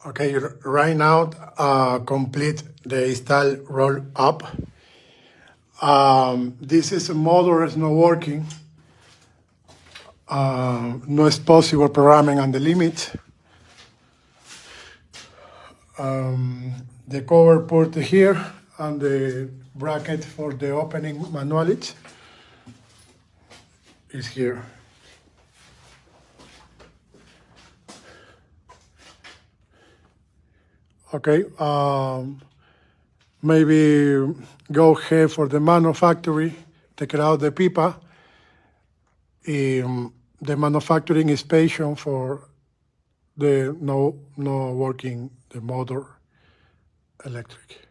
Okay, right now, complete the install roll up. This is a motor is not working. No es possible programming on the limit. The cover put here and the bracket for the opening manuality is here. Okay, maybe go ahead for the manufacturing, take out the pipa, the manufacturing inspection for the no working the motor electric.